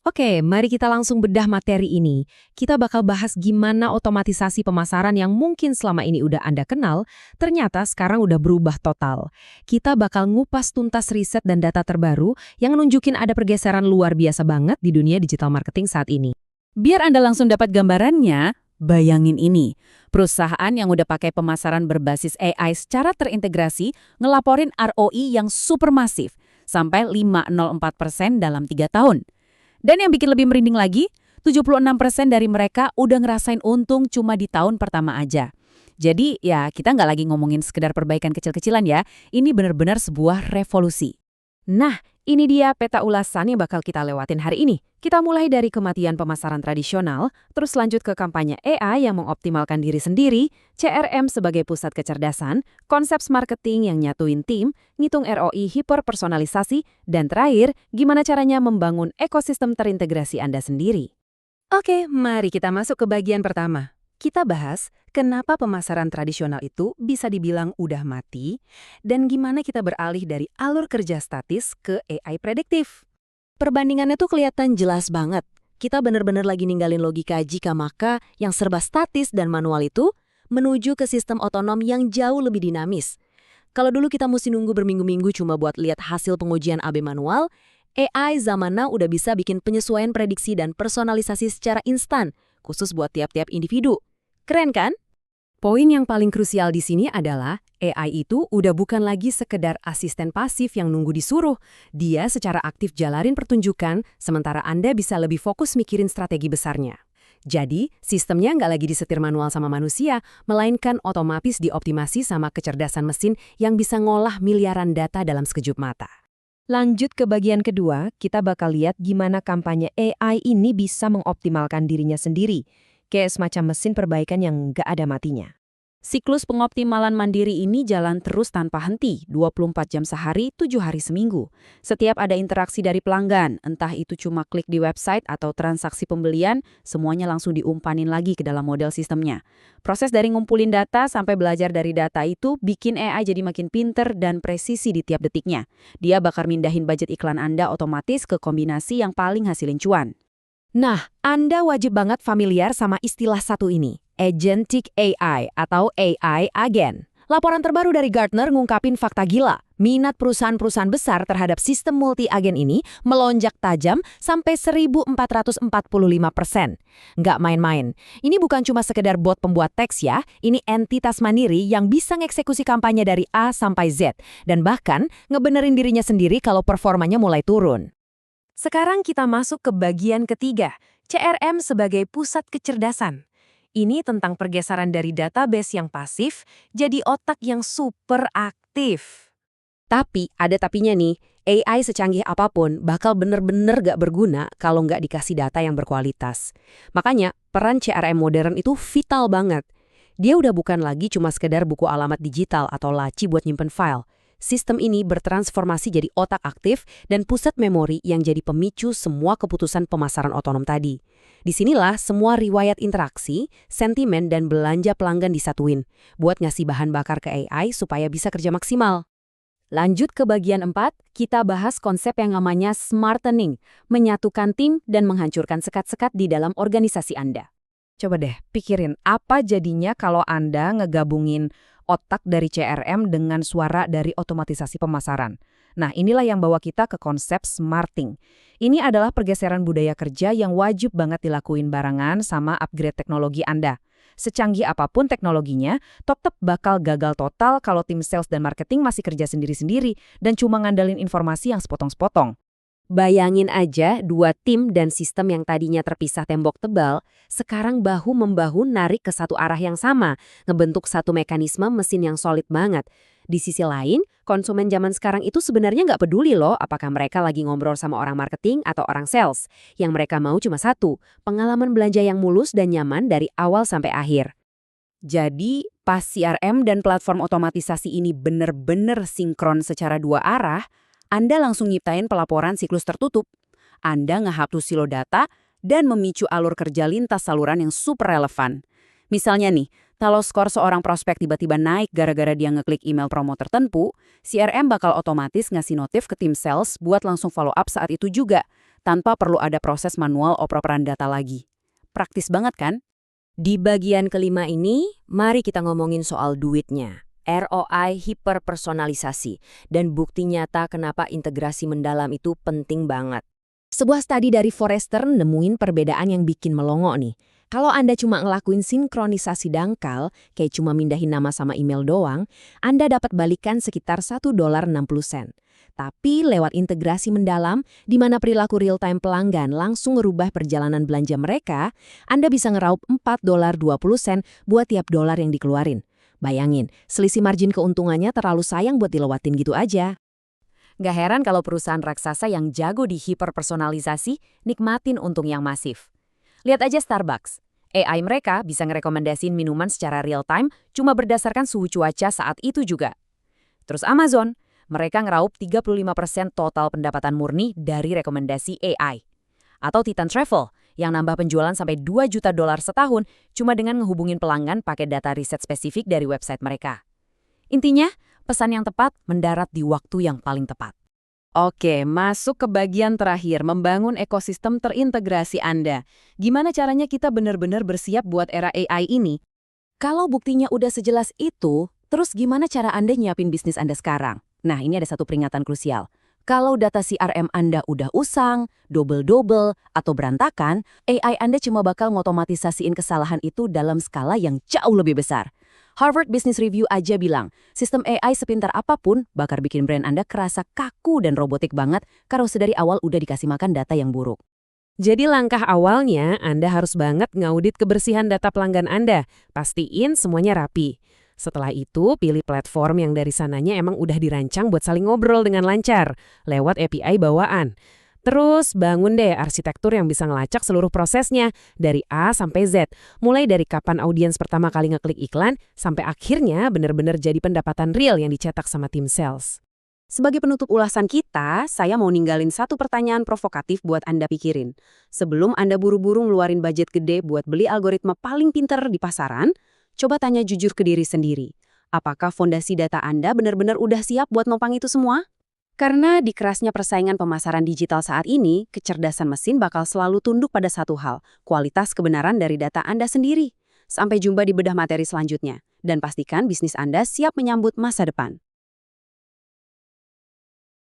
Oke, mari kita langsung bedah materi ini. Kita bakal bahas gimana otomatisasi pemasaran yang mungkin selama ini udah Anda kenal, ternyata sekarang udah berubah total. Kita bakal ngupas tuntas riset dan data terbaru yang nunjukin ada pergeseran luar biasa banget di dunia digital marketing saat ini. Biar Anda langsung dapat gambarannya, bayangin ini. Perusahaan yang udah pakai pemasaran berbasis AI secara terintegrasi ngelaporin ROI yang super masif, sampai 504% dalam 3 tahun. Dan yang bikin lebih merinding lagi, 76% dari mereka udah ngerasain untung cuma di tahun pertama aja. Jadi ya kita nggak lagi ngomongin sekedar perbaikan kecil-kecilan ya, ini benar-benar sebuah revolusi. Nah, ini dia peta ulasan yang bakal kita lewatin hari ini. Kita mulai dari kematian pemasaran tradisional, terus lanjut ke kampanye AI yang mengoptimalkan diri sendiri, CRM sebagai pusat kecerdasan, konsep marketing yang nyatuin tim, ngitung ROI hiperpersonalisasi, dan terakhir, gimana caranya membangun ekosistem terintegrasi Anda sendiri. Oke, mari kita masuk ke bagian pertama. Kita bahas kenapa pemasaran tradisional itu bisa dibilang udah mati dan gimana kita beralih dari alur kerja statis ke AI prediktif. Perbandingannya tuh kelihatan jelas banget. Kita bener-bener lagi ninggalin logika jika maka yang serba statis dan manual itu menuju ke sistem otonom yang jauh lebih dinamis. Kalau dulu kita mesti nunggu berminggu-minggu cuma buat lihat hasil pengujian AB manual, AI zaman now udah bisa bikin penyesuaian prediksi dan personalisasi secara instan, khusus buat tiap-tiap individu. Keren kan? Poin yang paling krusial di sini adalah AI itu udah bukan lagi sekedar asisten pasif yang nunggu disuruh. Dia secara aktif jalanin pertunjukan, sementara Anda bisa lebih fokus mikirin strategi besarnya. Jadi, sistemnya nggak lagi disetir manual sama manusia, melainkan otomatis dioptimasi sama kecerdasan mesin yang bisa ngolah miliaran data dalam sekejap mata. Lanjut ke bagian kedua, kita bakal lihat gimana kampanye AI ini bisa mengoptimalkan dirinya sendiri. Kayak semacam mesin perbaikan yang nggak ada matinya. Siklus pengoptimalan mandiri ini jalan terus tanpa henti, 24 jam sehari, 7 hari seminggu. Setiap ada interaksi dari pelanggan, entah itu cuma klik di website atau transaksi pembelian, semuanya langsung diumpanin lagi ke dalam model sistemnya. Proses dari ngumpulin data sampai belajar dari data itu bikin AI jadi makin pinter dan presisi di tiap detiknya. Dia bakal mindahin budget iklan Anda otomatis ke kombinasi yang paling hasilin cuan. Nah, Anda wajib banget familiar sama istilah satu ini, Agentic AI atau AI Agen. Laporan terbaru dari Gartner ngungkapin fakta gila. Minat perusahaan-perusahaan besar terhadap sistem multi-agen ini melonjak tajam sampai 1.445%. Nggak main-main. Ini bukan cuma sekedar bot pembuat teks ya, ini entitas mandiri yang bisa ngeksekusi kampanye dari A sampai Z, dan bahkan ngebenerin dirinya sendiri kalau performanya mulai turun. Sekarang kita masuk ke bagian ketiga, CRM sebagai pusat kecerdasan. Ini tentang pergeseran dari database yang pasif jadi otak yang super aktif. Tapi, ada tapinya nih, AI secanggih apapun bakal bener-bener gak berguna kalau nggak dikasih data yang berkualitas. Makanya, peran CRM modern itu vital banget. Dia udah bukan lagi cuma sekedar buku alamat digital atau laci buat nyimpen file. Sistem ini bertransformasi jadi otak aktif dan pusat memori yang jadi pemicu semua keputusan pemasaran otonom tadi. Disinilah semua riwayat interaksi, sentimen, dan belanja pelanggan disatuin, buat ngasih bahan bakar ke AI supaya bisa kerja maksimal. Lanjut ke bagian 4, kita bahas konsep yang namanya smartening, menyatukan tim dan menghancurkan sekat-sekat di dalam organisasi Anda. Coba deh, pikirin apa jadinya kalau Anda ngegabungin otak dari CRM dengan suara dari otomatisasi pemasaran. Nah, inilah yang bawa kita ke konsep smarting. Ini adalah pergeseran budaya kerja yang wajib banget dilakuin barengan sama upgrade teknologi Anda. Secanggih apapun teknologinya, tetap bakal gagal total kalau tim sales dan marketing masih kerja sendiri-sendiri dan cuma ngandalin informasi yang sepotong-sepotong. Bayangin aja dua tim dan sistem yang tadinya terpisah tembok tebal, sekarang bahu-membahu narik ke satu arah yang sama, ngebentuk satu mekanisme mesin yang solid banget. Di sisi lain, konsumen zaman sekarang itu sebenarnya nggak peduli loh apakah mereka lagi ngobrol sama orang marketing atau orang sales. Yang mereka mau cuma satu, pengalaman belanja yang mulus dan nyaman dari awal sampai akhir. Jadi, pas CRM dan platform otomatisasi ini bener-bener sinkron secara dua arah, Anda langsung nyiptain pelaporan siklus tertutup. Anda ngehapus silo data dan memicu alur kerja lintas saluran yang super relevan. Misalnya nih, kalau skor seorang prospek tiba-tiba naik gara-gara dia ngeklik email promo tertentu, CRM bakal otomatis ngasih notif ke tim sales buat langsung follow up saat itu juga. tanpa perlu ada proses manual operan data lagi. Praktis banget kan? Di bagian kelima ini, mari kita ngomongin soal duitnya. ROI hiperpersonalisasi dan bukti nyata kenapa integrasi mendalam itu penting banget. Sebuah studi dari Forrester nemuin perbedaan yang bikin melongo nih. Kalau Anda cuma ngelakuin sinkronisasi dangkal, kayak cuma mindahin nama sama email doang, Anda dapat balikan sekitar $1.60. Tapi lewat integrasi mendalam, di mana perilaku real-time pelanggan langsung ngerubah perjalanan belanja mereka, Anda bisa ngeraup $4.20 buat tiap dolar yang dikeluarin. Bayangin, selisih margin keuntungannya terlalu sayang buat dilewatin gitu aja. Gak heran kalau perusahaan raksasa yang jago di hiperpersonalisasi nikmatin untung yang masif. Lihat aja Starbucks. AI mereka bisa ngerekomendasiin minuman secara real-time cuma berdasarkan suhu cuaca saat itu juga. Terus Amazon, mereka ngeraup 35% total pendapatan murni dari rekomendasi AI. Atau Titan Travel, yang nambah penjualan sampai $2 juta setahun cuma dengan ngehubungin pelanggan pakai data riset spesifik dari website mereka. Intinya, pesan yang tepat mendarat di waktu yang paling tepat. Oke, masuk ke bagian terakhir, membangun ekosistem terintegrasi Anda. Gimana caranya kita benar-benar bersiap buat era AI ini? Kalau buktinya udah sejelas itu, terus gimana cara Anda nyiapin bisnis Anda sekarang? Nah, ini ada satu peringatan krusial. Kalau data CRM Anda udah usang, double-double, atau berantakan, AI Anda cuma bakal ngotomatisasiin kesalahan itu dalam skala yang jauh lebih besar. Harvard Business Review aja bilang, sistem AI sepintar apapun bakal bikin brand Anda kerasa kaku dan robotik banget kalau sedari awal udah dikasih makan data yang buruk. Jadi langkah awalnya, Anda harus banget ngaudit kebersihan data pelanggan Anda. Pastiin semuanya rapi. Setelah itu, pilih platform yang dari sananya emang udah dirancang buat saling ngobrol dengan lancar, lewat API bawaan. Terus bangun deh arsitektur yang bisa ngelacak seluruh prosesnya, dari A sampai Z. Mulai dari kapan audiens pertama kali ngeklik iklan, sampai akhirnya benar-benar jadi pendapatan real yang dicetak sama tim sales. Sebagai penutup ulasan kita, saya mau ninggalin satu pertanyaan provokatif buat Anda pikirin. Sebelum Anda buru-buru ngeluarin budget gede buat beli algoritma paling pinter di pasaran, coba tanya jujur ke diri sendiri. Apakah fondasi data Anda benar-benar udah siap buat nopang itu semua? Karena di kerasnya persaingan pemasaran digital saat ini, kecerdasan mesin bakal selalu tunduk pada satu hal, kualitas kebenaran dari data Anda sendiri. Sampai jumpa di bedah materi selanjutnya. Dan pastikan bisnis Anda siap menyambut masa depan.